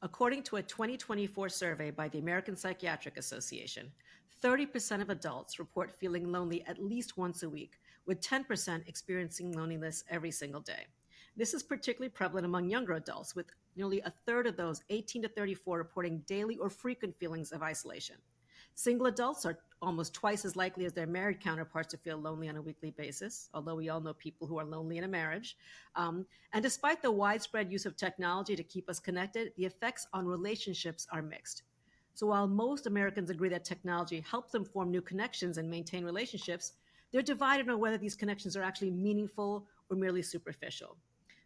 According to a 2024 survey by the American Psychiatric Association, 30% of adults report feeling lonely at least once a week, with 10% experiencing loneliness every single day. This is particularly prevalent among younger adults, with nearly a third of those 18 to 34 reporting daily or frequent feelings of isolation. Single adults are almost twice as likely as their married counterparts to feel lonely on a weekly basis, although we all know people who are lonely in a marriage. And despite the widespread use of technology to keep us connected, the effects on relationships are mixed. So while most Americans agree that technology helps them form new connections and maintain relationships, they're divided on whether these connections are actually meaningful or merely superficial.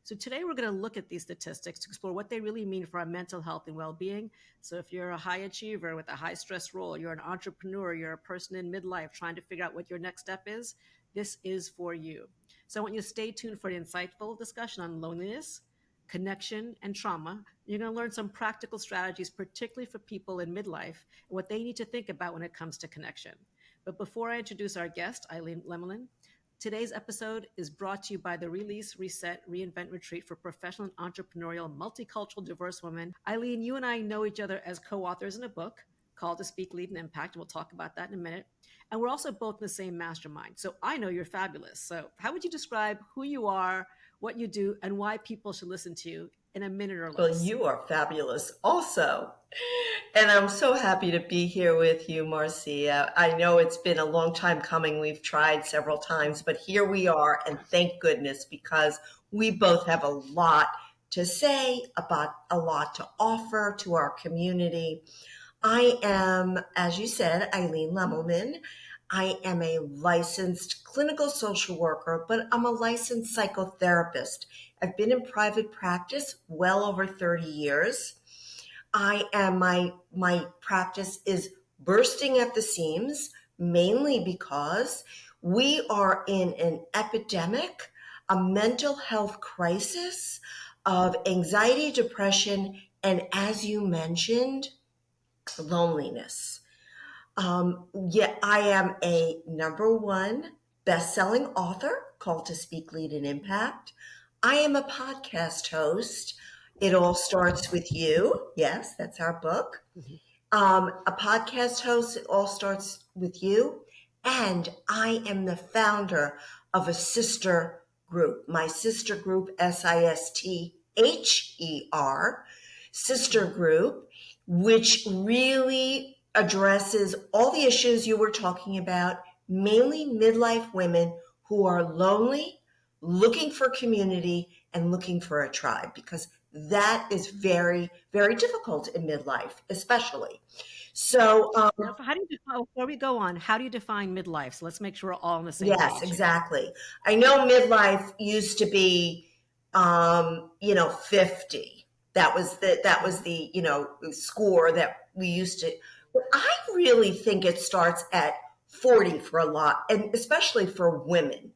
So today we're going to look at these statistics to explore what they really mean for our mental health and well-being. So if you're a high achiever with a high stress role, you're an entrepreneur, you're a person in midlife trying to figure out what your next step is, this is for you. So I want you to stay tuned for an insightful discussion on loneliness, connection, and trauma. You're going to learn some practical strategies, particularly for people in midlife, and what they need to think about when it comes to connection. But before I introduce our guest, Eileen Lemelman, today's episode is brought to you by the Release, Reset, Reinvent Retreat for professional and entrepreneurial, multicultural, diverse women. Eileen, you and I know each other as co-authors in a book called To Speak, Lead, and Impact. We'll talk about that in a minute. And we're also both in the same mastermind. So I know you're fabulous. So how would you describe who you are, what you do, and why people should listen to you in a minute or less? Well, you are fabulous also. And I'm so happy to be here with you, Marcia. I know it's been a long time coming. We've tried several times, but here we are. And thank goodness, because we both have a lot to say, about a lot to offer to our community. I am, as you said, Eileen Lemelman. I am a licensed clinical social worker, but I'm a licensed psychotherapist. I've been in private practice well over 30 years. My practice is bursting at the seams, mainly because we are in an epidemic, a mental health crisis of anxiety, depression, and, as you mentioned, loneliness. I am a #1 best-selling author called To Speak, Lead, and Impact. I am a podcast host. It All Starts With You. Yes, that's our book. A podcast host, It All Starts With You. And I am the founder of a sister group, my sister group, SISTHER, sister group, which really addresses all the issues you were talking about, mainly midlife women who are lonely, looking for community, and looking for a tribe, because that is very, very difficult in midlife, especially. So, Now, how do you before we go on, how do you define midlife? So let's make sure we're all on the same yes, page. exactly. I know midlife used to be, 50. That was the score that we used to. But I really think it starts at 40 for a lot, and especially for women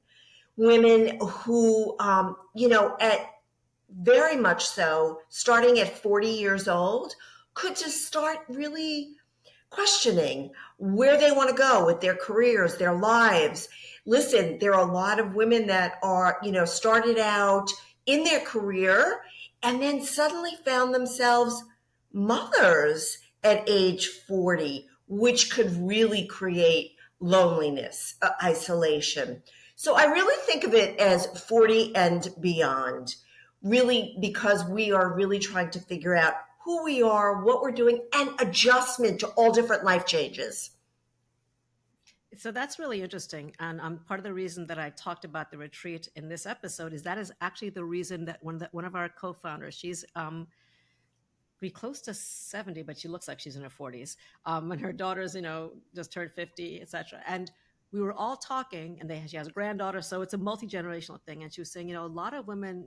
who, at very much so, starting at 40 years old, could just start really questioning where they want to go with their careers, their lives. Listen, there are a lot of women that are, started out in their career and then suddenly found themselves mothers at age 40, which could really create loneliness, isolation. So I really think of it as 40 and beyond, really, because we are really trying to figure out who we are, what we're doing, and adjustment to all different life changes. So that's really interesting. And part of the reason that I talked about the retreat in this episode is that is actually the reason that one of our co-founders, she's pretty close to 70, but she looks like she's in her 40s. And her daughters, just turned 50, etc. And we were all talking, and she has a granddaughter, so it's a multi-generational thing. And she was saying, a lot of women,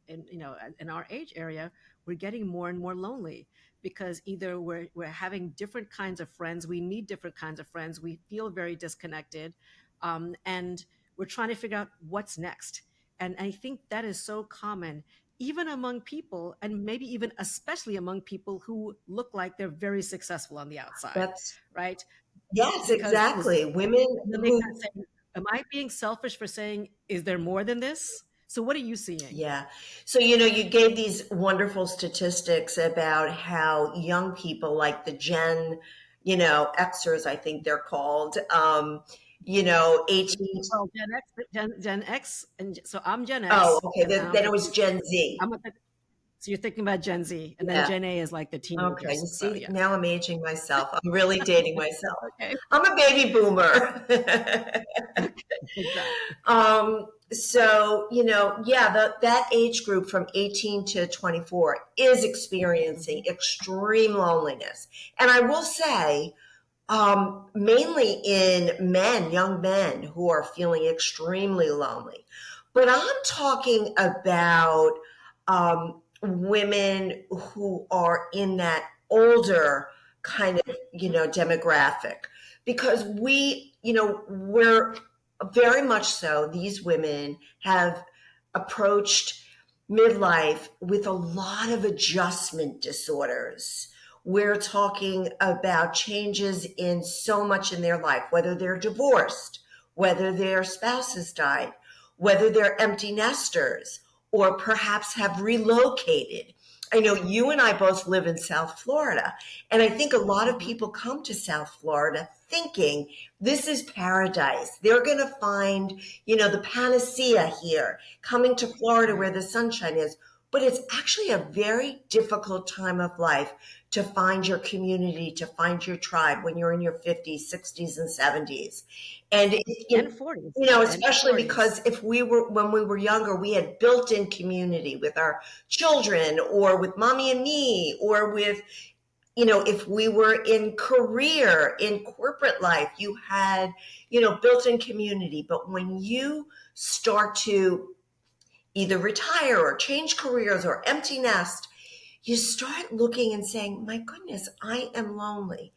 in our age area, we're getting more and more lonely because either we're having different kinds of friends, we need different kinds of friends, we feel very disconnected, and we're trying to figure out what's next. And I think that is so common, even among people, and maybe even especially among people who look like they're very successful on the outside, That's right? yes, Because exactly. Women then they who kind of say, am I being selfish for saying, is there more than this? So what are you seeing? Yeah. So, you gave these wonderful statistics about how young people like the Xers, I think they're called, 18. Well, Gen X, and so I'm Gen Oh, X, okay. and Then it was Gen Z. so you're thinking about Gen Z, and then Yeah. Gen A is like the Okay. teenagers. You So see, yes, now I'm aging myself. I'm really dating that's myself. okay. I'm a baby boomer. Exactly. So, yeah, that age group from 18 to 24 is experiencing extreme loneliness. And I will say, mainly in men, young men who are feeling extremely lonely. But I'm talking about women who are in that older kind of, demographic. Because we're very much so, these women have approached midlife with a lot of adjustment disorders. We're talking about changes in so much in their life, whether they're divorced, whether their spouse has died, whether they're empty nesters, or perhaps have relocated. I know you and I both live in South Florida, and I think a lot of Mhm. people come to South Florida thinking this is paradise. They're going to find, the panacea here, coming to Florida Right. where the sunshine is. But it's actually a very difficult time of life to find your community, to find your tribe when you're in your 50s, 60s, and 70s. And, And 40s. And especially 40s. because when we were younger, we had built in community with our children or with mommy and me or with, if we were in career, in corporate life, you had, built in community. But when you start to either retire or change careers or empty nest, you start looking and saying, my goodness, I am lonely.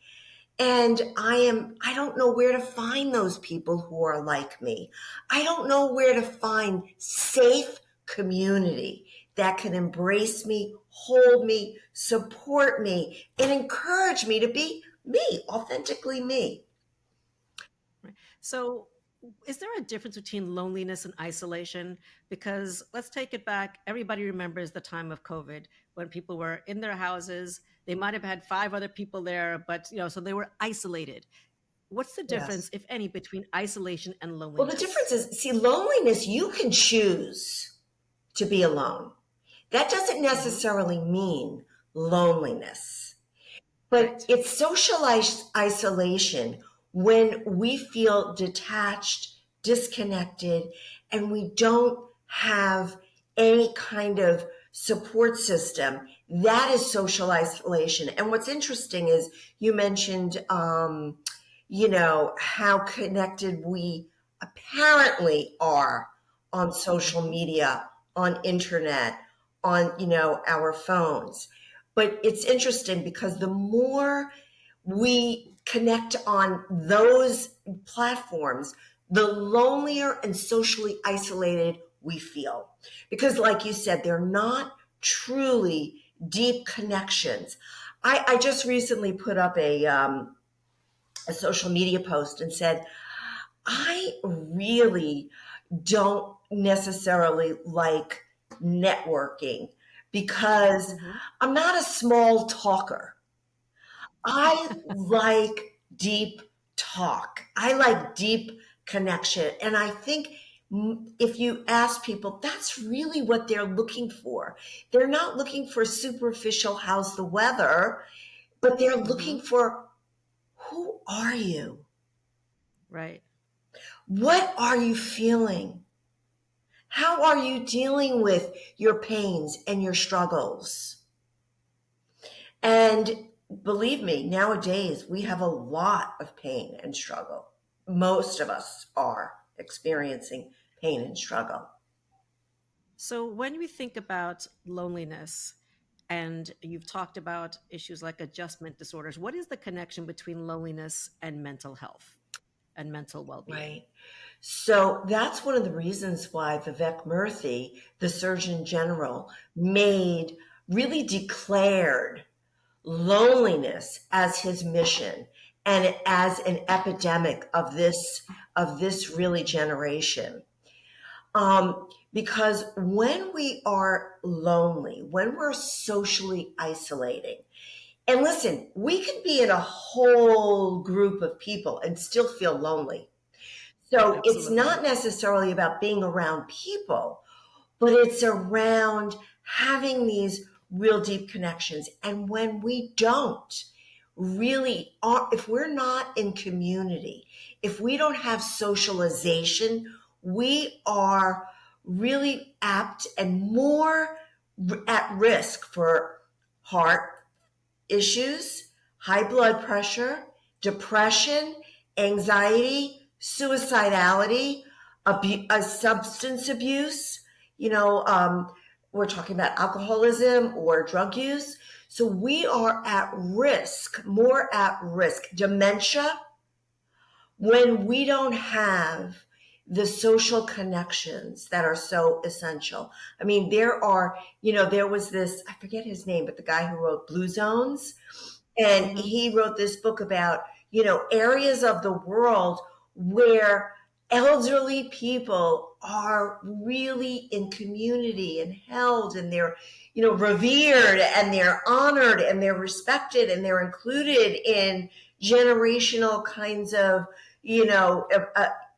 And I don't know where to find those people who are like me. I don't know where to find safe community that can embrace me, hold me, support me, and encourage me to be me, authentically me. Right. So, is there a difference between loneliness and isolation? Because let's take it back. Everybody remembers the time of COVID when people were in their houses. They might have had five other people there, but so they were isolated. What's the difference, Yes. if any, between isolation and Well, the loneliness? difference is, see, loneliness, you can choose to be alone. That doesn't Hmm. necessarily mean loneliness. But Right. it's social isolation when we feel detached, disconnected, and we don't have any kind of support system. That is social isolation. And what's interesting is you mentioned, how connected we apparently are on social Hmm. media, on internet, on, our phones. But it's interesting because the more we connect on those platforms, the lonelier and socially isolated we feel. Because, like you said, they're not truly deep connections. I just recently put up a social media post and said, I really don't necessarily like networking because Hmm. I'm not a small talker. I like deep talk. I like deep connection. And I think if you ask people, that's really what they're looking for. They're not looking for superficial, how's the weather, but they're looking Hmm. for, who are you? Right. What are you feeling? How are you dealing with your pains and your struggles? And believe me, nowadays we have a lot of pain and struggle. Most of us are experiencing pain and struggle. So, when we think about loneliness, and you've talked about issues like adjustment disorders, what is the connection between loneliness and mental health and mental well being? Right. So that's one of the reasons why Vivek Murthy, the Surgeon General, made really declared loneliness as his mission and as an epidemic of this really generation. Because when we are lonely, when we're socially isolating, and listen, we can be in a whole group of people and still feel lonely. So it's Absolutely. not necessarily about being around people, but it's around having these real deep connections. And when we don't really are, if we're not in community, if we don't have socialization, we are really apt and more at risk for heart issues, high blood pressure, depression, anxiety, suicidality, substance abuse. You know, we're talking about alcoholism or drug use. So we are at risk, more at risk. Dementia, when we don't have the social connections that are so essential. I mean, there was this, I forget his name, but the guy who wrote Blue Zones, and Hmm. he wrote this book about, areas of the world where elderly people are really in community and held, and they're, revered, and they're honored, and they're respected, and they're included in generational kinds of,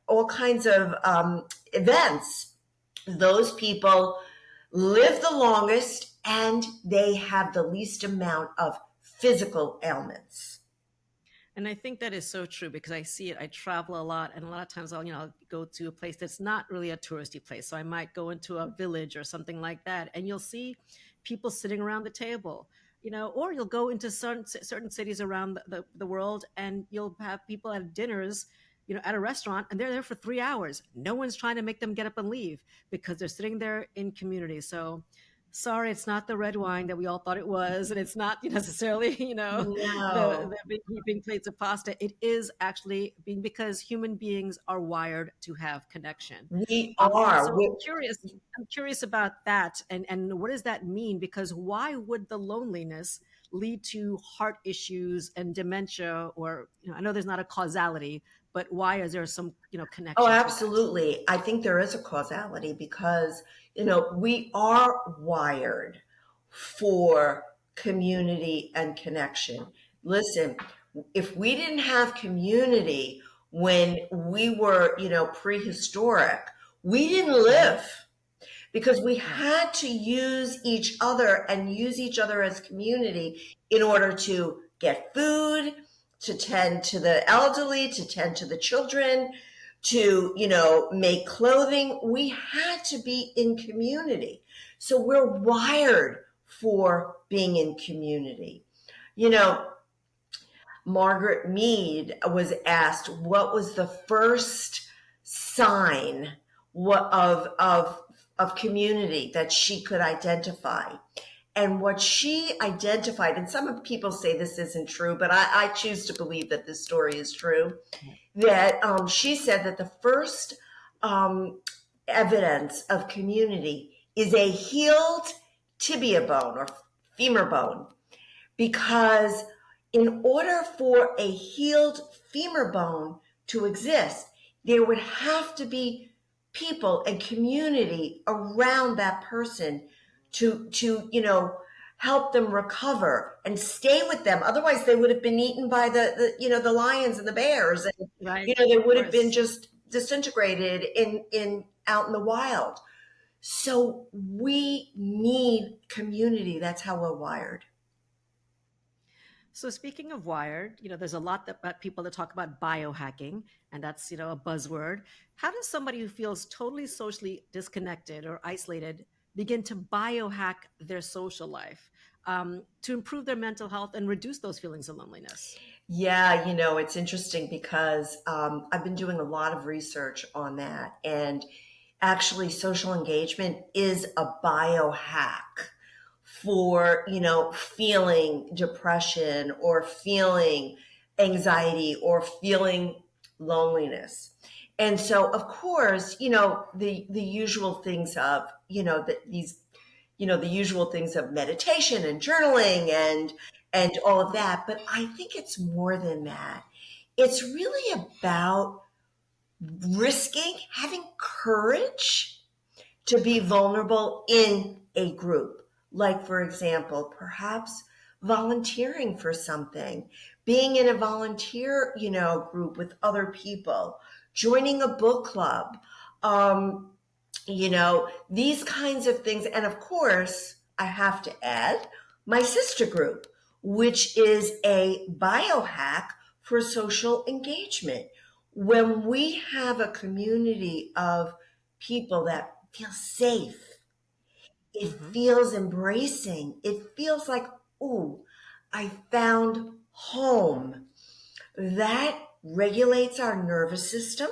all kinds of events. Those people live the longest and they have the least amount of physical ailments. And I think that is so true because I see it. I travel a lot, and a lot of times I'll go to a place that's not really a touristy place. So I might go into a village or something like that, and you'll see people sitting around the table, or you'll go into certain cities around the world, and you'll have people at dinners, at a restaurant, and they're there for 3 hours. No one's trying to make them get up and leave because they're sitting there in community. So sorry, it's not the red wine that we all thought it was, and it's not necessarily, the No, big heaping plates of pasta. It is actually being because human beings are wired to have connection. we And are. so I'm curious about that, and what does that mean? Because why would the loneliness lead to heart issues and dementia? Or I know there's not a causality, but why is there some Oh, connection to that? absolutely. I think there is a causality because, we are wired for community and connection. Listen, if we didn't have community when we were, prehistoric, we didn't Hmm. live because we Right. had to use each other and use each other as community in order to get food, to tend to the elderly, to tend to the children, to, make clothing. We had to be in community. So we're wired for being in community. You know, Margaret Mead was asked what was the first sign of community that she could identify. And what she identified, and some people say this isn't true, but I choose to believe that this story is true, that she said that the first um, evidence of community is a healed tibia bone or femur bone, because in order for a healed femur bone to exist, there would have to be people and community around that person to help them recover and stay with them. Otherwise, they would have been eaten by the lions and the bears, and Right. they Of would have been course. just disintegrated in out in the wild. So we need community. That's how we're wired. So speaking of wired, there's a lot about people that talk about biohacking, and that's, a buzzword. How does somebody who feels totally socially disconnected or isolated begin to biohack their social life to improve their mental health and reduce those feelings of loneliness? Yeah, it's interesting because I've been doing a lot of research on that. And actually, social engagement is a biohack for, feeling depression or feeling anxiety or feeling loneliness. And so, of course, the usual things of, the usual things of meditation and journaling and all of that. But I think it's more than that. It's really about risking, having courage, to be vulnerable in a group. Like, for example, perhaps volunteering for something, being in a volunteer, group with other people, joining a book club, um, these kinds of things. And of course, I have to add my sister group, which is a biohack for social engagement. When we have a community of people that feel safe, it Hmm. feels embracing, it feels like, ooh, I found home. That regulates our nervous system,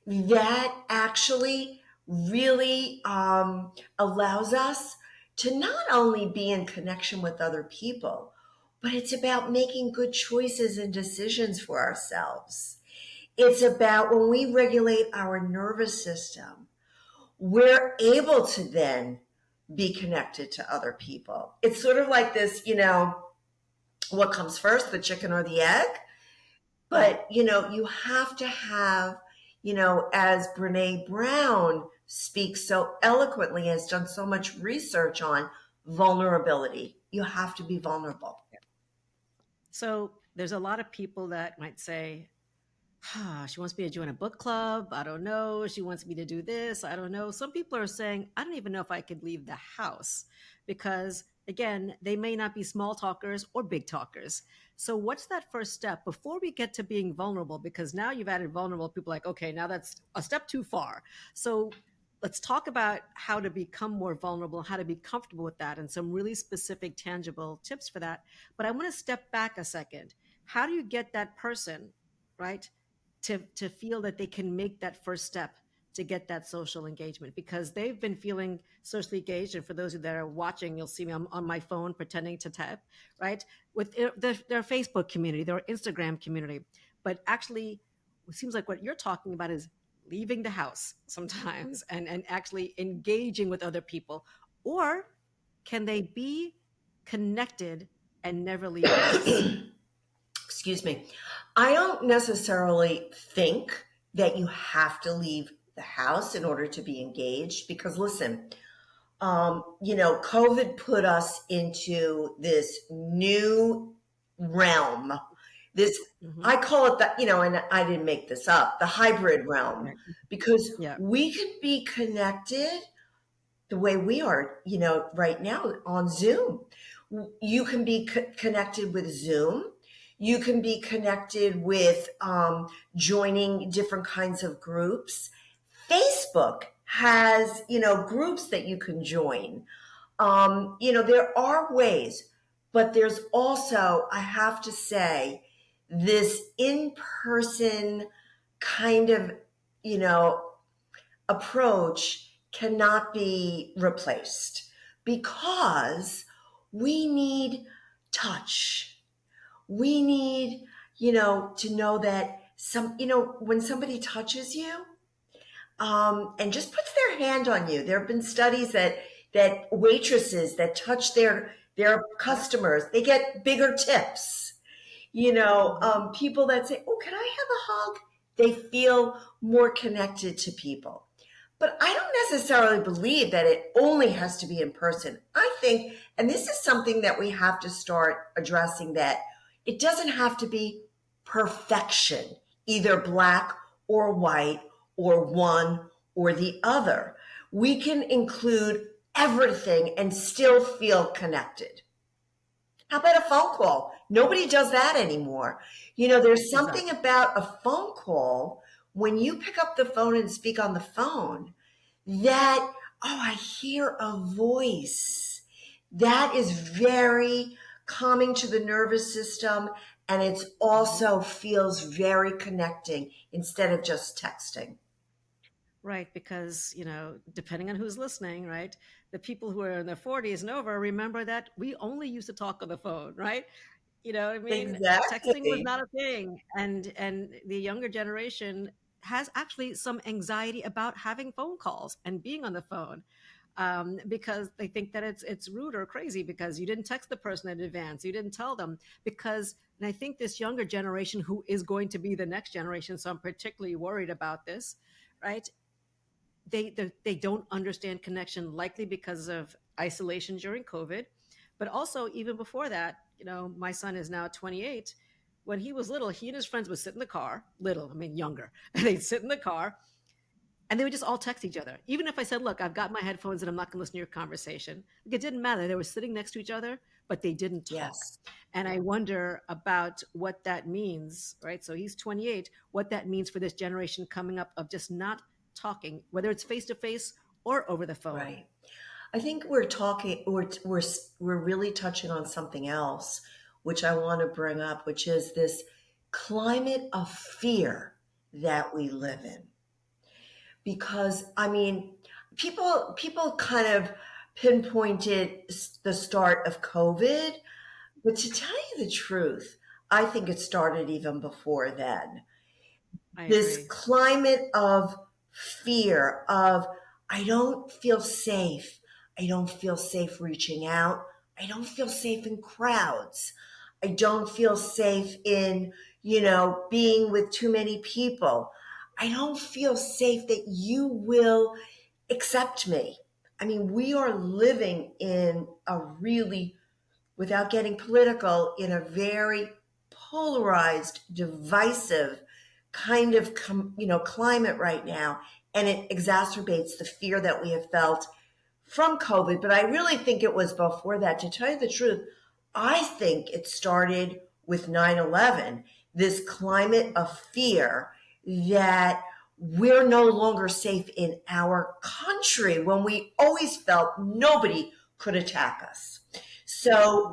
that actually really allows us to not only be in connection with other people, but it's about making good choices and decisions for ourselves. It's about when we regulate our nervous system, we're able to then be connected to other people. It's sort of like this, what comes first, the chicken or the egg? Right. But, you have to have, as Brene Brown speaks so eloquently, has done so much research on vulnerability. You have to be vulnerable. So there's a lot of people that might say, she wants me to join a book club. I don't know. She wants me to do this. I don't know. Some people are saying, I don't even know if I could leave the house because, again, they may not be small talkers or big talkers. So, what's that first step before we get to being vulnerable? Because now you've added vulnerable, people like, okay, now that's a step too far. So, let's talk about how to become more vulnerable, how to be comfortable with that, and some really specific, tangible tips for that. But I want to step back a second. How do you get that person, right? To feel that they can make that first step to get that social engagement because they've been feeling socially engaged. And for those of you that are watching, you'll see me on my phone pretending to type, right? With their Facebook community, their Instagram community. But actually, it seems like what you're talking about is leaving the house sometimes and actually engaging with other people. Or can they be connected and never leave the house? Excuse me. I don't necessarily think that you have to leave the house in order to be engaged because, listen, COVID put us into this new realm. This, Hmm. I call it that, and I didn't make this up, the hybrid realm, Right. because Yeah. we can be connected the way we are, right now on Zoom. You can be connected with Zoom. You can be connected with joining different kinds of groups. Facebook has, groups that you can join. There are ways, but there's also, I have to say, this in person kind of, you know, approach cannot be replaced because we need touch. We need, to know that when somebody touches you, and just puts their hand on you. There have been studies that waitresses that touch their Yeah. customers, they get bigger tips. Hmm. People that say, "Oh, can I have a hug?" They feel more connected to people. But I don't necessarily believe that it only has to be in person. I think, and this is something that we have to start addressing, that it doesn't have to be perfection, either black or white or one or the other. We can include everything and still feel connected. How about a phone call? Nobody does that anymore. There's something Exactly. about a phone call when you pick up the phone and speak on the phone that, oh, I hear a voice. That is very calming to the nervous system. And it Hmm. also feels very connecting instead of just texting. Right, because depending on who's listening, right, the people who are in their 40s and over remember that we only used to talk on the phone, right? You know what I mean? Texting was Exactly. not a thing, and the younger generation has actually some anxiety about having phone calls and being on the phone, because they think that it's rude or crazy because you didn't text the person in advance, you didn't tell them because. And I think this younger generation, who is going to be the next generation, so I'm particularly worried about this, right? they don't understand connection, likely because of isolation during COVID, but also even before that. My son is now 28. When he was little, he and his friends would sit in the car. Little, I mean younger, and they'd sit in the car and they would just all text each other. Even if I said, "Look, I've got my headphones and I'm not going to listen to your conversation," like, it didn't matter. They were sitting next to each other, but they didn't talk. Yes. And I wonder about what that means, right? So he's 28, what that means for this generation coming up of just not talking, whether it's face to face or over the phone. Right. I think we're really touching on something else, which I want to bring up, which is this climate of fear that we live in. Because I mean, people kind of pinpointed the start of COVID, but to tell you the truth, I think it started even before then. I This agree. climate of fear of I don't feel safe. I don't feel safe reaching out. I don't feel safe in crowds. I don't feel safe in, being with too many people. I don't feel safe that you will accept me. I mean, we are living in a really, without getting political, in a very polarized, divisive kind of climate right now, and it exacerbates the fear that we have felt from COVID. But I really think it was before that. To tell you the truth, I think it started with 9/11. This climate of fear that we're no longer safe in our country when we always felt nobody could attack us. So,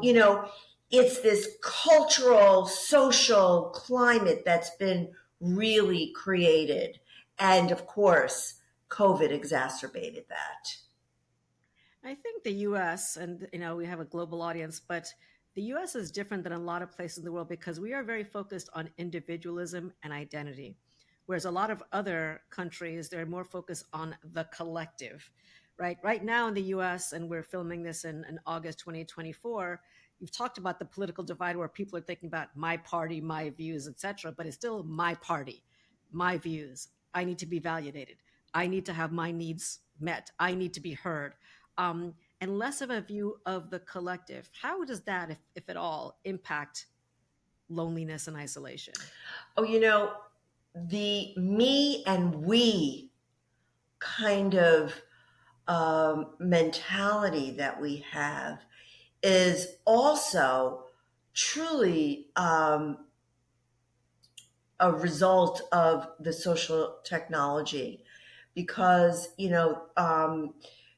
it's this cultural, social climate that's been really created. And of course, COVID exacerbated that. I think the US, and we have a global audience, but the US is different than a lot of places in the world because we are very focused on individualism and identity. Whereas a lot of other countries, they're more focused on the collective, right? Right now in the US, and we're filming this in August 2024, you've talked about the political divide where people are thinking about my party, my views, etc. But it's still my party, my views. I need to be validated. I need to have my needs met. I need to be heard, and less of a view of the collective. How does that, if at all, impact loneliness and isolation? Oh, the me and we kind of mentality that we have is also truly a result of the social technology because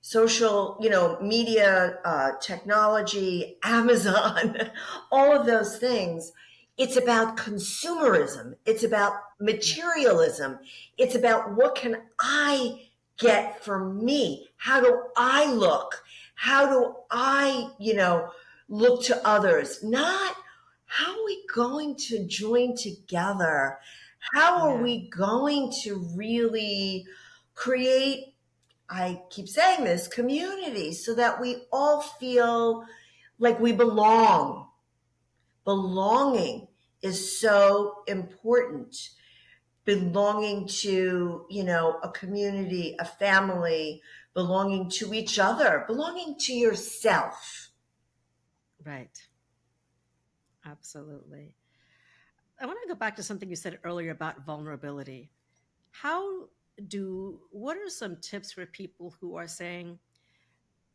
social media, technology, Amazon, all of those things, it's about consumerism, it's about Yeah. materialism, it's about what can I get for me, how do I look, how do I look to others, not how are we going to join together? How are Yeah. we going to really create, I keep saying this, community so that we all feel like we belong? Belonging is so important. Belonging to, a community, a family, belonging to each other, belonging to yourself. Right. Absolutely. I want to go back to something you said earlier about vulnerability. How what are some tips for people who are saying,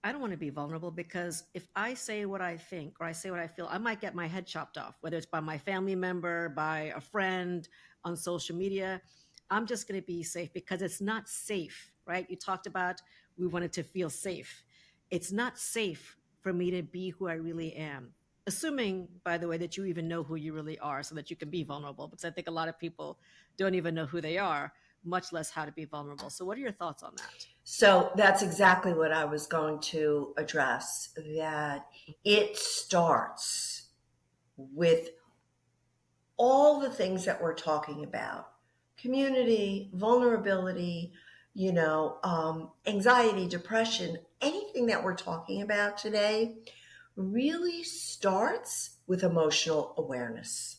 I don't want to be vulnerable because if I say what I think or I say what I feel, I might get my head chopped off, whether it's by my family member, by a friend, on social media. I'm just going to be safe because it's not safe, right? You talked about we wanted to feel safe. It's not safe for me to be who I really am. Assuming, by the way, that you even know who you really are so that you can be vulnerable, because I think a lot of people don't even know who they are, much less how to be vulnerable. So, what are your thoughts on that? So that's exactly what I was going to address, that it starts with all the things that we're talking about: community, vulnerability, anxiety, depression, anything that we're talking about today really starts with emotional awareness.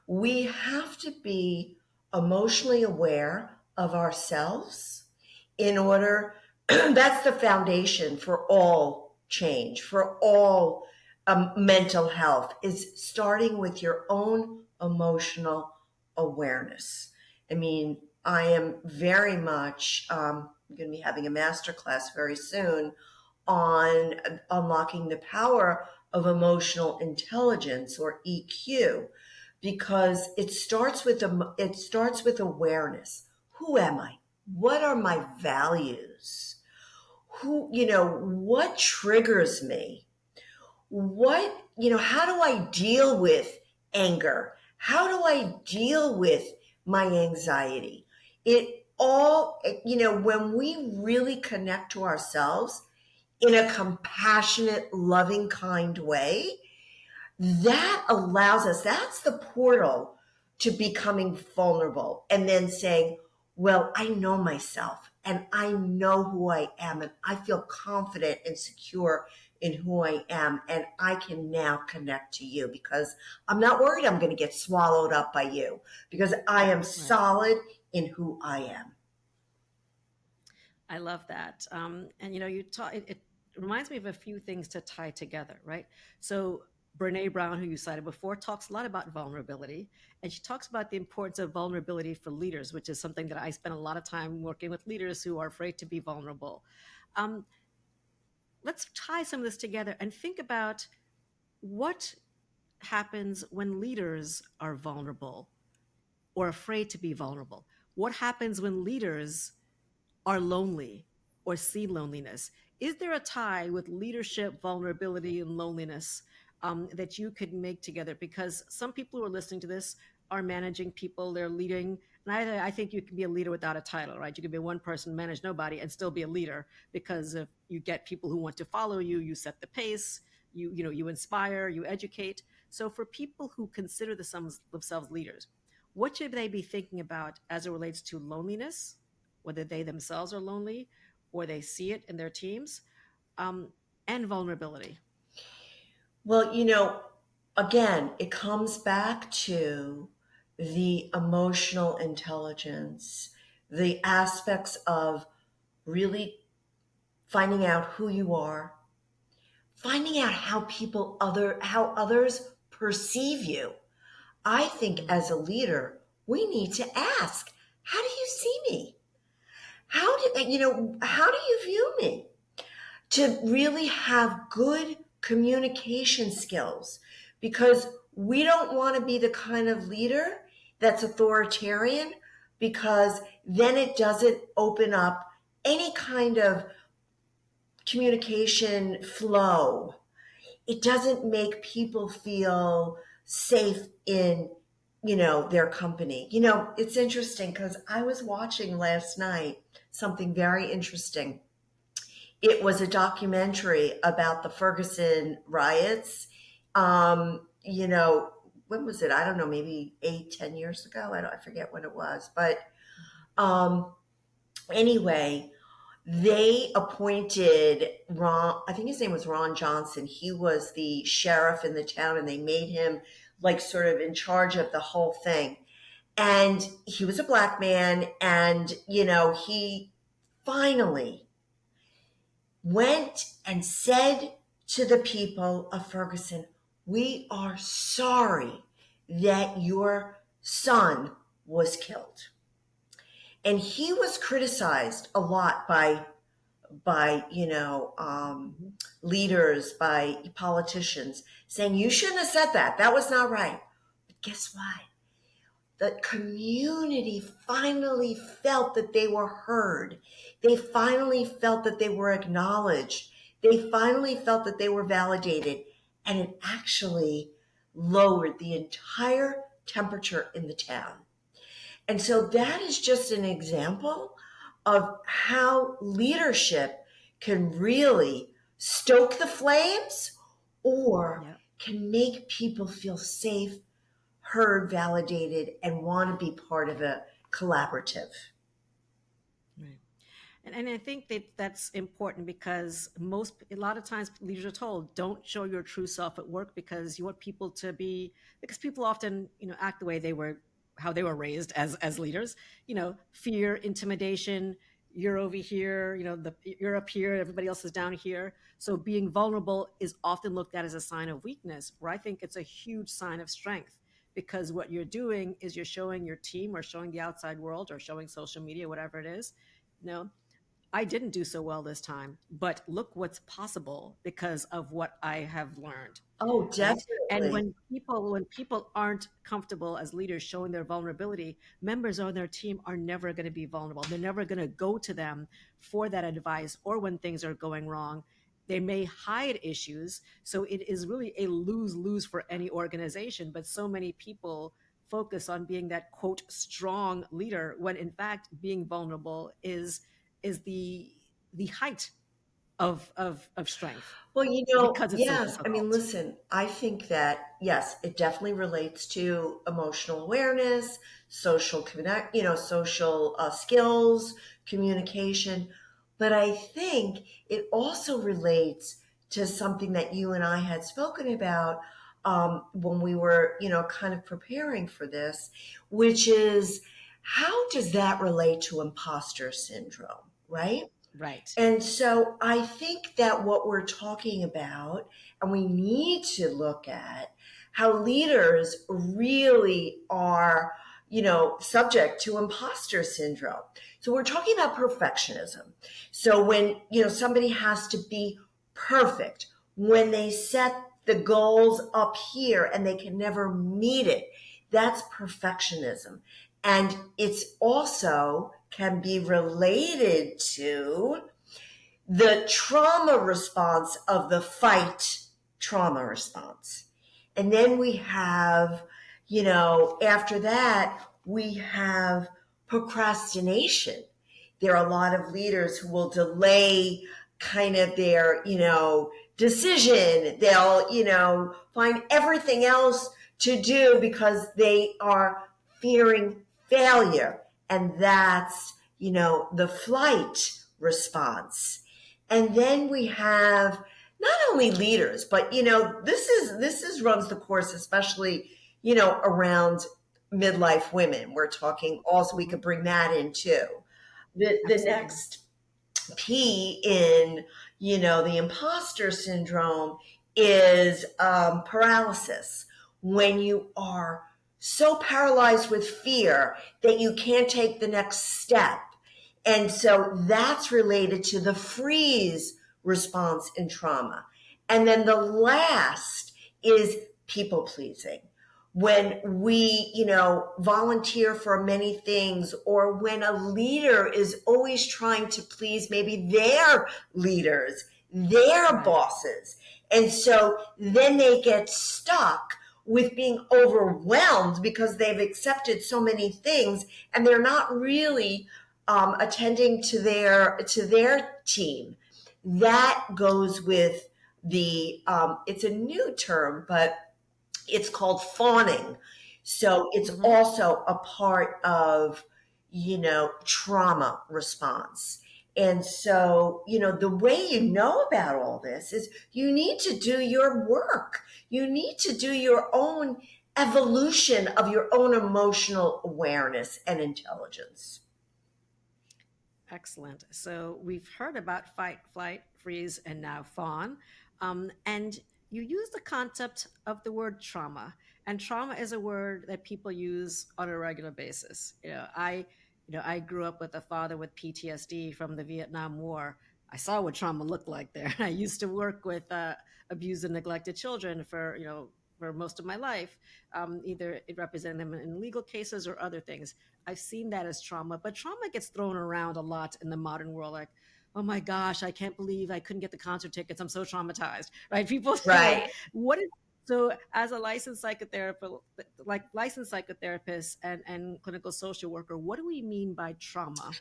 We have to be emotionally aware of ourselves in order, that's the foundation for all change, for all mental health, is starting with your own emotional awareness. I mean, I am very much going to be having a master class very soon on unlocking the power of emotional intelligence, or EQ, because it starts with awareness. Who am I? What are my values? What triggers me? How do I deal with anger? How do I deal with my anxiety? When we really connect to ourselves in a compassionate, loving, kind way, that allows us, that's the portal to becoming vulnerable and then saying, well, I know myself and I know who I am and I feel confident and secure in who I am, and I can now connect to you because I'm not worried I'm going to get swallowed up by you because I am Right. solid in who I am. I love that. And you talk. It reminds me of a few things to tie together, right? So Brene Brown, who you cited before, talks a lot about vulnerability, and she talks about the importance of vulnerability for leaders, which is something that I spend a lot of time working with leaders who are afraid to be vulnerable. Um, let's tie some of this together and think about what happens when leaders are vulnerable or afraid to be vulnerable. What happens when leaders are lonely or see loneliness? Is there a tie with leadership, vulnerability, and loneliness that you could make together? Because some people who are listening to this are managing people, they're leading. And I think you can be a leader without a title, right? You can be one person, manage nobody, and still be a leader because if you get people who want to follow you, you set the pace, you inspire, you educate. So for people who consider themselves leaders, what should they be thinking about as it relates to loneliness, whether they themselves are lonely or they see it in their teams, um, and vulnerability? Well, again, it comes back to the emotional intelligence, the aspects of really finding out who you are, finding out how others perceive you. I think Mm. as a leader, we need to ask, how do you see me? How do you view me? To really have good communication skills, because we don't want to be the kind of leader that's authoritarian, because then it doesn't open up any kind of communication flow. It doesn't make people feel safe in their company. It's interesting because I was watching last night something very interesting. It was a documentary about the Ferguson riots. When was it? I don't know, maybe 8, 10 years ago. I forget when it was, but um, anyway, they appointed Ron. I think his name was Ron Johnson. He was the sheriff in the town, and they made him like sort of in charge of the whole thing. And he was a black man, and he finally went and said to the people of Ferguson, we are sorry that your son was killed. And he was criticized a lot by Mhm. leaders, by politicians, saying you shouldn't have said that. That was not right. But guess what? The community finally felt that they were heard. They finally felt that they were acknowledged. They finally felt that they were validated. And it actually lowered the entire temperature in the town. And so that is just an example of how leadership can really stoke the flames or Yeah. can make people feel safe, heard, validated, and want to be part of a collaborative. Right. And I think that that's important because a lot of times leaders are told, don't show your true self at work because you want people to be, because people often, act the way how they were raised as leaders, fear, intimidation, you're over here, you're up here, everybody else is down here. So being vulnerable is often looked at as a sign of weakness, where I think it's a huge sign of strength, because what you're doing is you're showing your team or showing the outside world or showing social media, whatever it is, you know, I didn't do so well this time, but look what's possible because of what I have learned, Oh, right? And definitely. when people aren't comfortable as leaders showing their vulnerability, members on their team are never going to be vulnerable. They're never going to go to them for that advice, or when things are going wrong. They may hide issues. So it is really a lose-lose for any organization, but so many people focus on being that quote strong leader, when in fact being vulnerable is the height of strength, Well, because it's so yes. I mean, difficult. listen, I think that, yes, it definitely relates to emotional awareness, social skills, communication. But I think it also relates to something that you and I had spoken about when we were, kind of preparing for this, which is how does that relate to imposter syndrome, right? Right. And so I think that what we're talking about, and we need to look at how leaders really are, subject to imposter syndrome. So we're talking about perfectionism. So when, somebody has to be perfect, when they set the goals up here and they can never meet it, that's perfectionism. And it's also can be related to the trauma response of the fight trauma response. And then we have, after that, we have procrastination. There are a lot of leaders who will delay kind of their, decision. They'll, find everything else to do because they are fearing failure. And that's, the flight response. And then we have not only leaders, but this is runs the course, especially around midlife women. We're talking also we could bring that in too. The Absolutely. next P in the imposter syndrome is paralysis, when you are so paralyzed with fear that you can't take the next step. And so that's related to the freeze response in trauma. And then the last is people pleasing. When we, volunteer for many things, or when a leader is always trying to please maybe their leaders, their Right. bosses. And so then they get stuck with being overwhelmed because they've accepted so many things and they're not really attending to their team. That goes with the it's a new term, but it's called fawning. So it's Hmm. also a part of trauma response. And so, the way you know about all this is you need to do your work. You need to do your own evolution of your own emotional awareness and intelligence. Excellent. So we've heard about fight, flight, freeze, and now fawn. And you use the concept of the word trauma. And trauma is a word that people use on a regular basis. I grew up with a father with PTSD from the Vietnam War. I saw what trauma looked like there. I used to work with abused and neglected children for most of my life. Either it represented them in legal cases or other things. I've seen that as trauma, but trauma gets thrown around a lot in the modern world. Like, oh my gosh, I can't believe I couldn't get the concert tickets. I'm so traumatized, right? People, like, Right. what is so as a licensed psychotherapist and clinical social worker, what do we mean by trauma?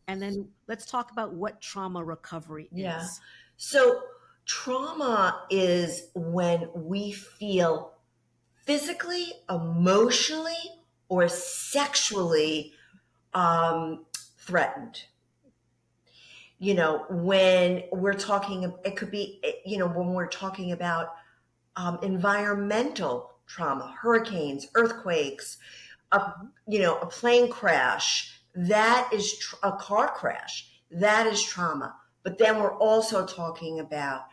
And then let's talk about what trauma recovery Yeah. is. So trauma is when we feel physically, emotionally, or sexually threatened. When we're talking, it could be, when we're talking about environmental trauma, hurricanes, earthquakes, a, Mhm. a plane crash, that is a car crash. That is trauma. But then we're also talking about,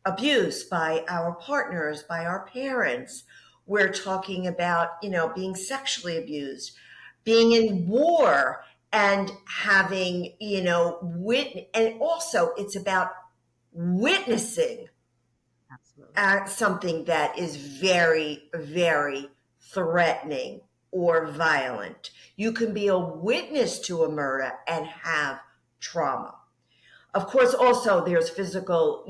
abuse by our partners, by our parents. We're talking about, being sexually abused, being in war and having, and also it's about witnessing Absolutely. something that is very, very threatening or violent. You can be a witness to a murder and have trauma. Of course, also there's physical,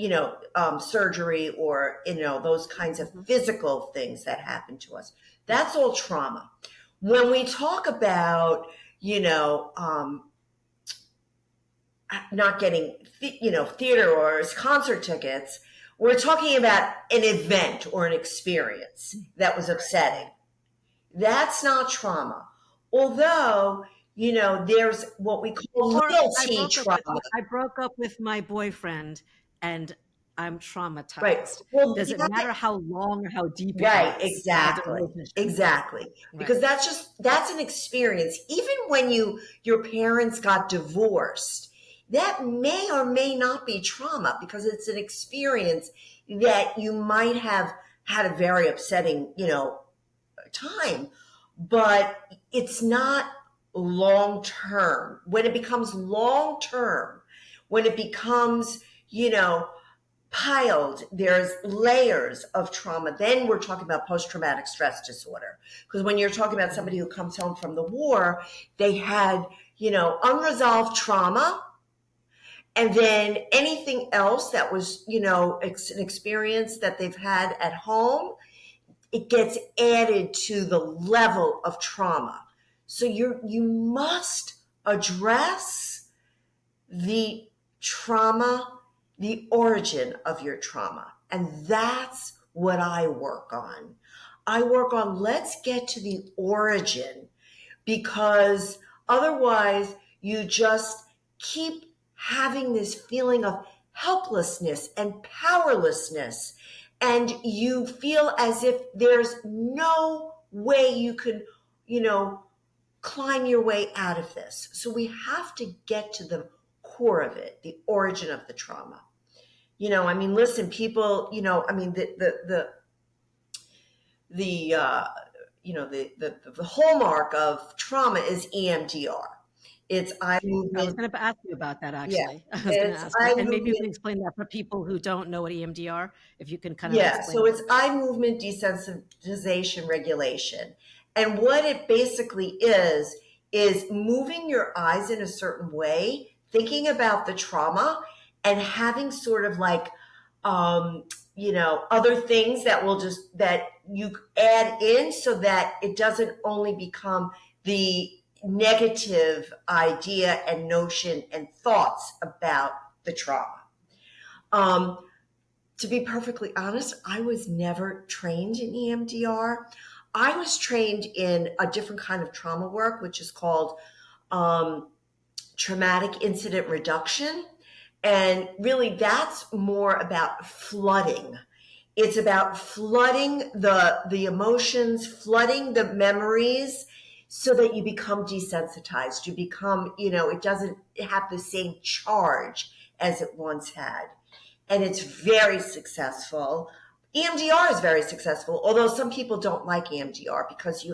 surgery or, those kinds of Mhm. physical things that happen to us. That's all trauma. When we talk about, not getting, theater or concert tickets, we're talking about an event or an experience that was upsetting. That's not trauma. Although, there's what we call Or loyalty trauma. I broke up with my boyfriend and I'm Right. traumatized. Well, Does it matter how long or how deep it right, was, the exactly. relationship? Exactly. Right. Because that's an experience. Even when your parents got divorced, that may or may not be trauma because it's an experience that you might have had a very upsetting, time, but it's not long term. When it becomes long term, when it becomes, piled, there's layers of trauma. Then we're talking about post-traumatic stress disorder. Because when you're talking about somebody who comes home from the war, they had, unresolved trauma. And then anything else that was, an experience that they've had at home, it gets added to the level of trauma. So you must address the trauma, the origin of your trauma. And that's what I work on. I work on let's get to the origin because otherwise you just keep having this feeling of helplessness and powerlessness. And you feel as if there's no way you could, climb your way out of this. So we have to get to the core of it, the origin of the trauma. Listen, people, the hallmark of trauma is EMDR. It's eye I was movement. going to ask you about that Yeah, actually. I was going to it's ask eye that. And maybe you can movement. explain that for people who don't know what EMDR, if you can kind of Yeah, explain so that. it's eye movement desensitization regulation. And what it basically is moving your eyes in a certain way, thinking about the trauma, and having sort of like, other things that you add in so that it doesn't only become the negative idea and notion and thoughts about the trauma. Um, to be perfectly honest, I was never trained in EMDR. I was trained in a different kind of trauma work, which is called um, traumatic incident reduction. And really, that's more about flooding. It's about flooding the emotions, flooding the memories so that you become desensitized. You become, it doesn't have the same charge as it once had. And it's very successful. EMDR is very successful, although some people don't like EMDR because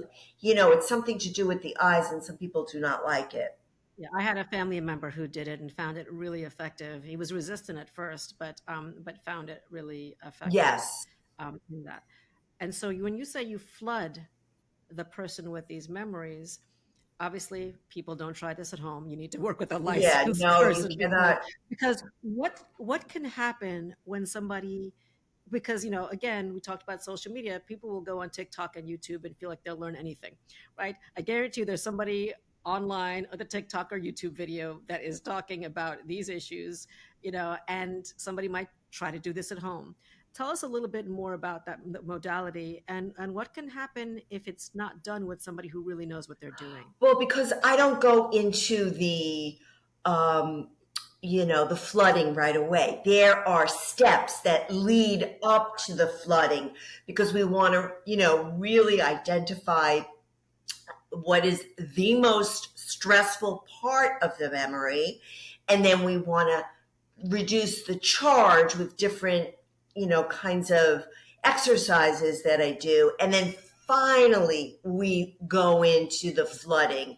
it's something to do with the eyes and some people do not like it. Yeah, I had a family member who did it and found it really effective. He was resistant at first, but found it really effective Yes. in that. And so when you say you flood the person with these memories, obviously people don't try this at home. You need to work with a Yeah, licensed no, you person before, cannot. because what can happen when somebody, because again, we talked about social media, people will go on TikTok and YouTube and feel like they'll learn anything, right? I guarantee you there's somebody online or the TikTok or YouTube video that is talking about these issues, and somebody might try to do this at home. Tell us a little bit more about that modality and what can happen if it's not done with somebody who really knows what they're doing. Well, because I don't go into um, the flooding right away. There are steps that lead up to the flooding because we want to, really identify what is the most stressful part of the memory, and then we want to reduce the charge with different, kinds of exercises that I do. And then finally, we go into the flooding.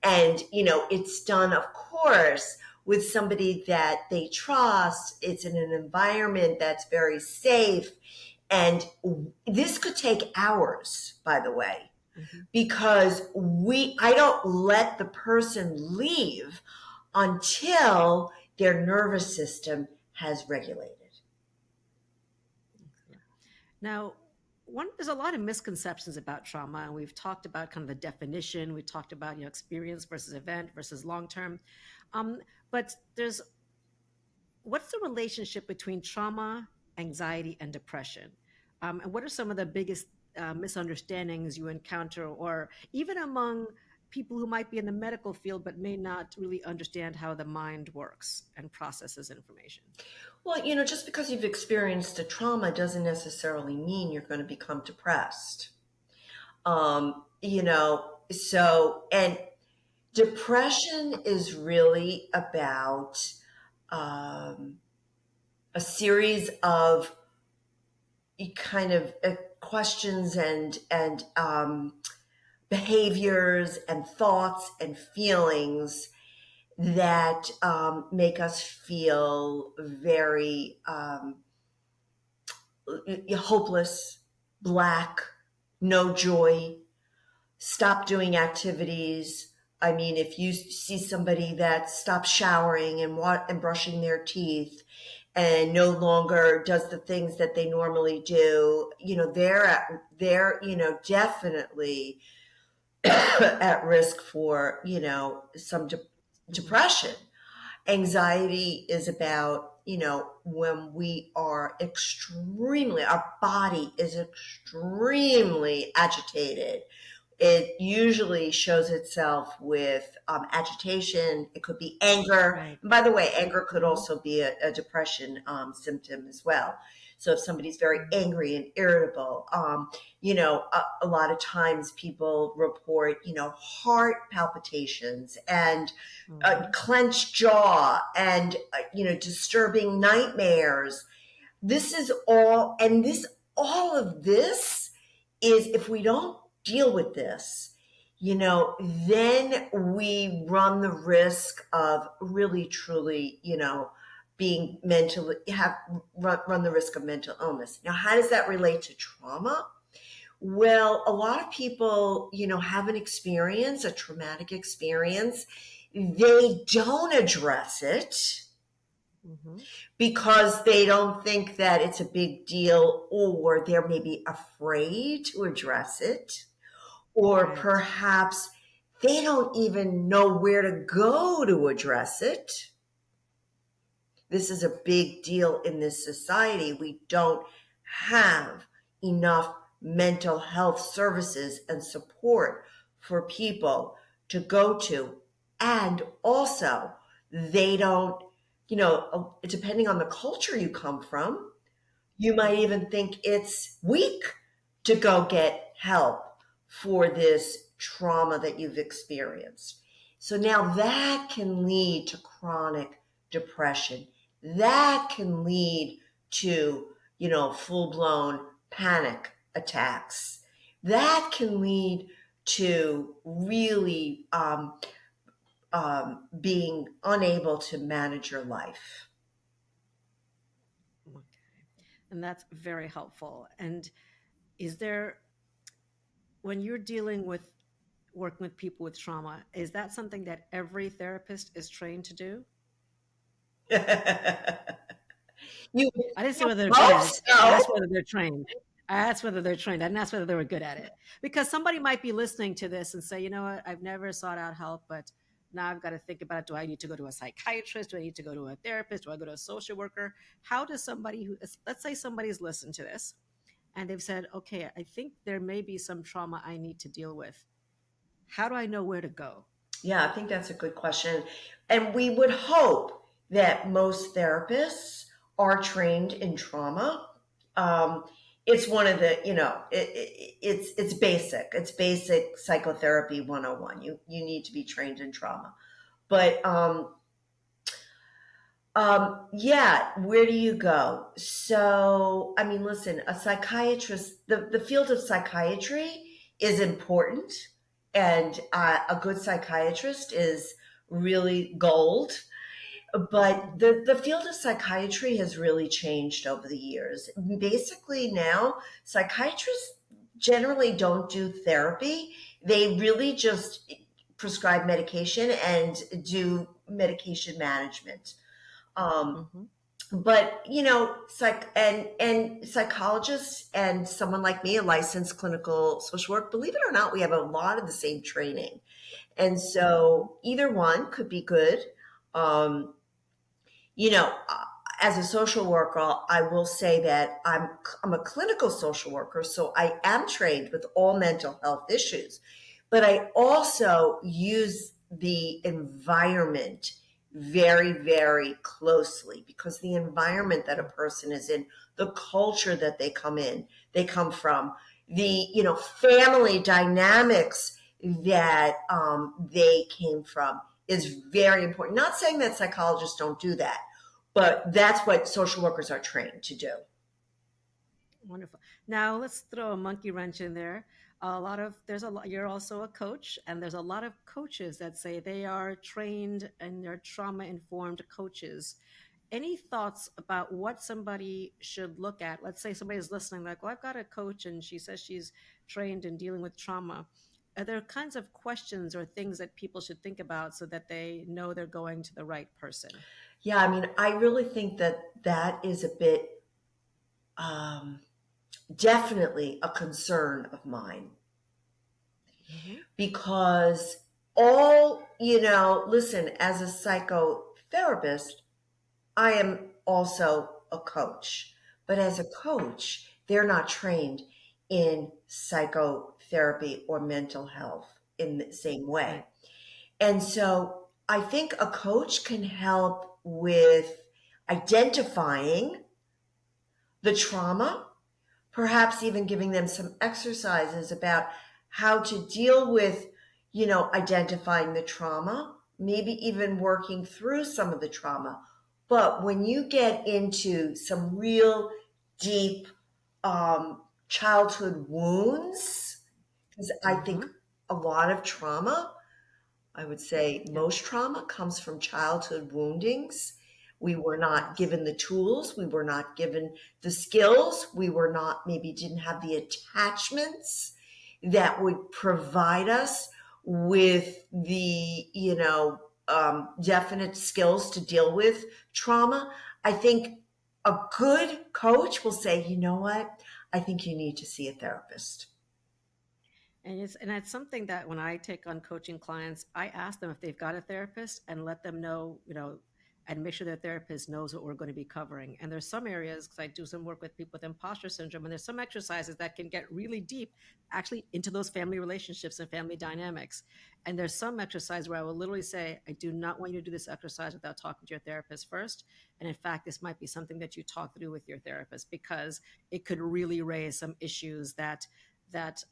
And, it's done, of course, with somebody that they trust. It's in an environment that's very safe. And this could take hours, by the way, because I don't let the person leave until their nervous system has regulated. Now, there's a lot of misconceptions about trauma, and we've talked about kind of the definition. We talked about experience versus event versus long term. But what's the relationship between trauma, anxiety, and depression? And what are some of the biggest misunderstandings you encounter, or even among people who might be in the medical field but may not really understand how the mind works and processes information? Well, just because you've experienced a trauma doesn't necessarily mean you're going to become depressed. And depression is really about a series of kind of questions and behaviors and thoughts and feelings that make us feel very hopeless, black, no joy, stop doing activities. I mean, if you see somebody that stops showering and brushing their teeth and no longer does the things that they normally do, they're definitely at risk for, some depression. Anxiety is about, when we are our body is extremely agitated. It usually shows itself with agitation. It could be anger. Right. And by the way, anger could also be a depression symptom as well. So if somebody's very angry and irritable, a lot of times people report, heart palpitations and clenched jaw and, disturbing nightmares. This is all, and all of this is, if we don't deal with this, then we run the risk of really, truly, being run the risk of mental illness. Now, how does that relate to trauma? Well, a lot of people, have a traumatic experience. They don't address it because they don't think that it's a big deal, or they're maybe afraid to address it, or Right. perhaps they don't even know where to go to address it. This is a big deal in this society. We don't have enough mental health services and support for people to go to. And also, they don't, depending on the culture you come from, you might even think it's weak to go get help for this trauma that you've experienced. So now that can lead to chronic depression. That can lead to, full-blown panic attacks. That can lead to really being unable to manage your life. Okay. And that's very helpful. And when you're working with people with trauma, is that something that every therapist is trained to do? You I didn't say whether they're hope trained. I so. asked whether they're trained. I asked whether they're trained. I didn't ask whether they were good at it. Because somebody might be listening to this and say, you know what, I've never sought out help, but now I've got to think about it. Do I need to go to a psychiatrist? Do I need to go to a therapist? Do I go to a social worker? How does let's say somebody's listened to this and they've said, okay, I think there may be some trauma I need to deal with. How do I know where to go? Yeah, I think that's a good question. And we would hope that most therapists are trained in trauma. it's one of the, it's basic. It's basic psychotherapy 101. You need to be trained in trauma. But yeah, where do you go? So, I mean, listen, a psychiatrist, the field of psychiatry is important, and a good psychiatrist is really gold. But Mhm. the field of psychiatry has really changed over the years. Basically, now psychiatrists generally don't do therapy, they really just prescribe medication and do medication management. Um, Mhm. but and psychologists and someone like me, a licensed clinical social work, believe it or not, we have a lot of the same training, and Mhm. so either one could be good. um, you know, as a social worker, I will say that I'm a clinical social worker, so I am trained with all mental health issues, but I also use the environment very, very closely, because the environment that a person is in, the culture that they come from, the family dynamics that they came from is very important. Not saying that psychologists don't do that, but that's what social workers are trained to do. Wonderful. Now let's throw a monkey wrench in there. A lot of there's a lot. You're also a coach, and there's a lot of coaches that say they are trained and they're trauma informed coaches. Any thoughts about what somebody should look at? Let's say somebody's listening, like, well, I've got a coach and she says she's trained in dealing with trauma. Are there kinds of questions or things that people should think about so that they know they're going to the right person? Yeah, I mean, I really think that that is a bit, um, definitely a concern of mine, Hmm. because listen, as a psychotherapist, I am also a coach. But as a coach, they're not trained in psychotherapy or mental health in the same way. Right. And so I think a coach can help with identifying the trauma, perhaps even giving them some exercises about how to deal with, identifying the trauma, maybe even working through some of the trauma. But when you get into some real deep childhood wounds, because I think Hmm. a lot of trauma, I would say Yep. most trauma comes from childhood woundings. We were not Yes. given the tools, we were not given the skills, we were not, maybe didn't have the attachments that would provide us with the, definite skills to deal with trauma. I think a good coach will say, you know what? I think you need to see a therapist. And it's something that when I take on coaching clients, I ask them if they've got a therapist and let them know, and make sure their therapist knows what we're going to be covering. And there's some areas, because I do some work with people with imposter syndrome, and there's some exercises that can get really deep, actually into those family relationships and family dynamics. And there's some exercise where I will literally say, I do not want you to do this exercise without talking to your therapist first. And in fact, this might be something that you talk through with your therapist, because it could really raise some issues that that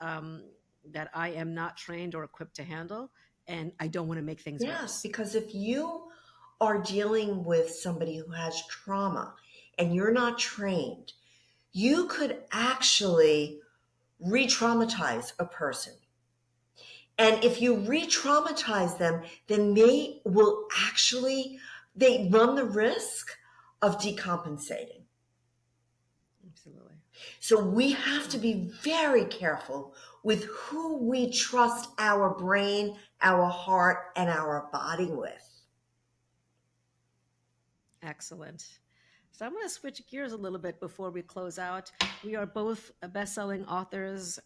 I am not trained or equipped to handle, and I don't want to make things Yes, worse. because if you are dealing with somebody who has trauma and you're not trained, you could actually re traumatize a person. And if you re traumatize them, then they will actually, they run the risk of decompensating. Absolutely. So we have to Mm. be very careful with who we trust our brain, our heart, and our body with. Excellent. So I'm going to switch gears a little bit before we close out. We are both best-selling authors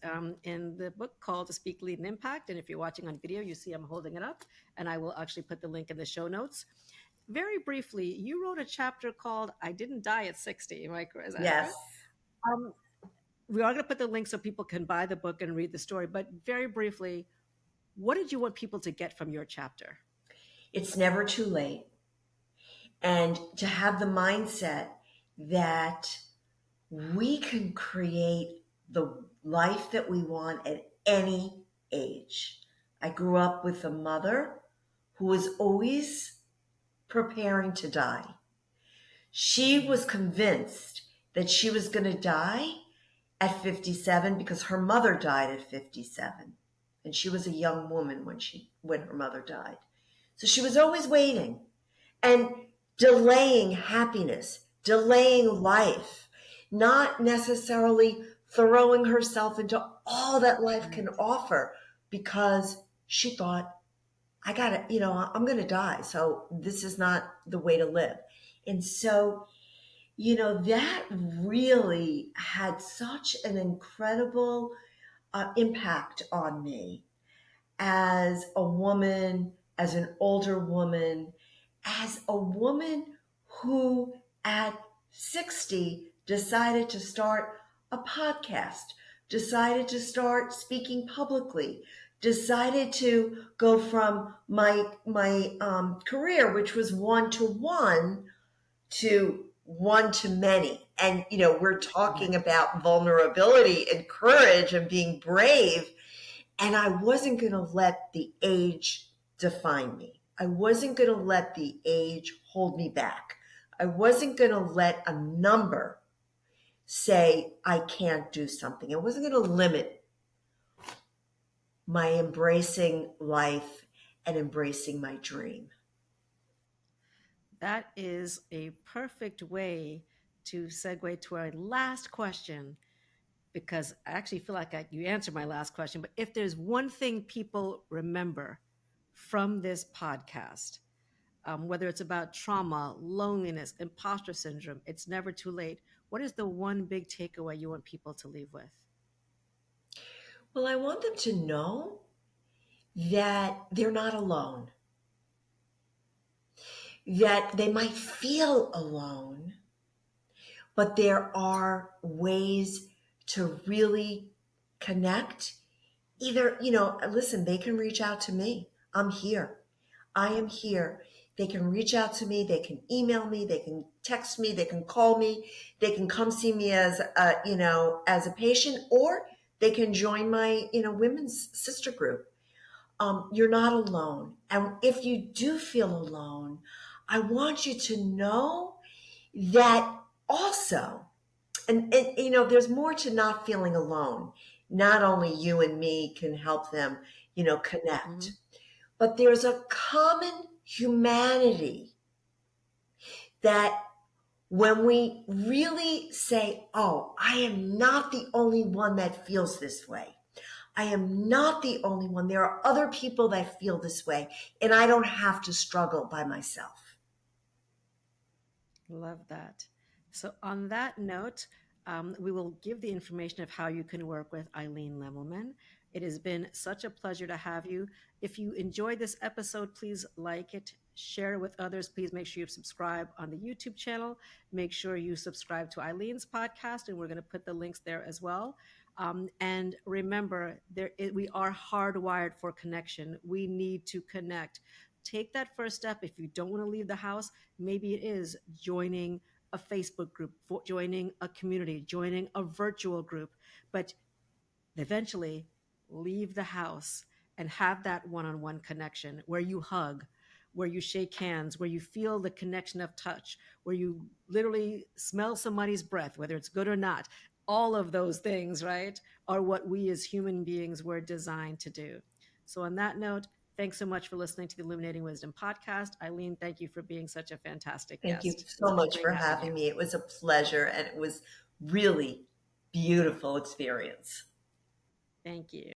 in the book called To Speak, Lead, and Impact. And if you're watching on video, you see I'm holding it up, and I will actually put the link in the show notes. Very briefly, you wrote a chapter called "I Didn't Die at 60." Am I correct? Is that Yes. accurate? Um, we are going to put the link so people can buy the book and read the story. But very briefly, what did you want people to get from your chapter? It's never too late. And to have the mindset that we can create the life that we want at any age. I grew up with a mother who was always preparing to die. She was convinced that she was going to die at 57 because her mother died at 57, and she was a young woman when her mother died. So she was always waiting and delaying happiness, delaying life, not necessarily throwing herself into all that life can offer because she thought, I gotta, I'm gonna die. So this is not the way to live. And so, that really had such an incredible impact on me as a woman, as an older woman, as a woman who at 60 decided to start a podcast, decided to start speaking publicly, decided to go from my career, which was one to one to many. And we're talking about vulnerability and courage and being brave, and I wasn't going to let the age define me. I wasn't going to let the age hold me back. I wasn't going to let a number say I can't do something. I wasn't going to limit my embracing life and embracing my dream. That is a perfect way to segue to our last question, because I actually feel like you answered my last question. But if there's one thing people remember from this podcast, whether it's about trauma, loneliness, imposter syndrome, it's never too late. What is the one big takeaway you want people to leave with? Well, I want them to know that they're not alone, that they might feel alone, but there are ways to really connect. Either, listen, they can reach out to me. I'm here. I am here. They can reach out to me. They can email me. They can text me. They can call me. They can come see me as a patient, or they can join my, women's sister group. You're not alone. And if you do feel alone, I want you to know that also, and there's more to not feeling alone. Not only you and me can help them, Mm-hmm. connect, but there's a common humanity that when we really say, oh, I am not the only one that feels this way. I am not the only one. There are other people that feel this way, and I don't have to struggle by myself. Love that. So, on that note, we will give the information of how you can work with Eileen Lemelman. It has been such a pleasure to have you. If you enjoyed this episode, please like it, share it with others. Please make sure you subscribe on the YouTube channel. Make sure you subscribe to Eileen's podcast, and we're going to put the links there as well. And remember, we are hardwired for connection. We need to connect. Take that first step. If you don't want to leave the house, maybe it is joining a Facebook group, joining a community, joining a virtual group, but eventually leave the house and have that one on one connection where you hug, where you shake hands, where you feel the connection of touch, where you literally smell somebody's breath, whether it's good or not. All of those things, right, are what we as human beings were designed to do. So, on that note, thanks so much for listening to the Illuminating Wisdom podcast. Eileen, thank you for being such a fantastic Thank you guest. It's so been much great for having having you. me. It was a pleasure, and it was really beautiful experience. Thank you.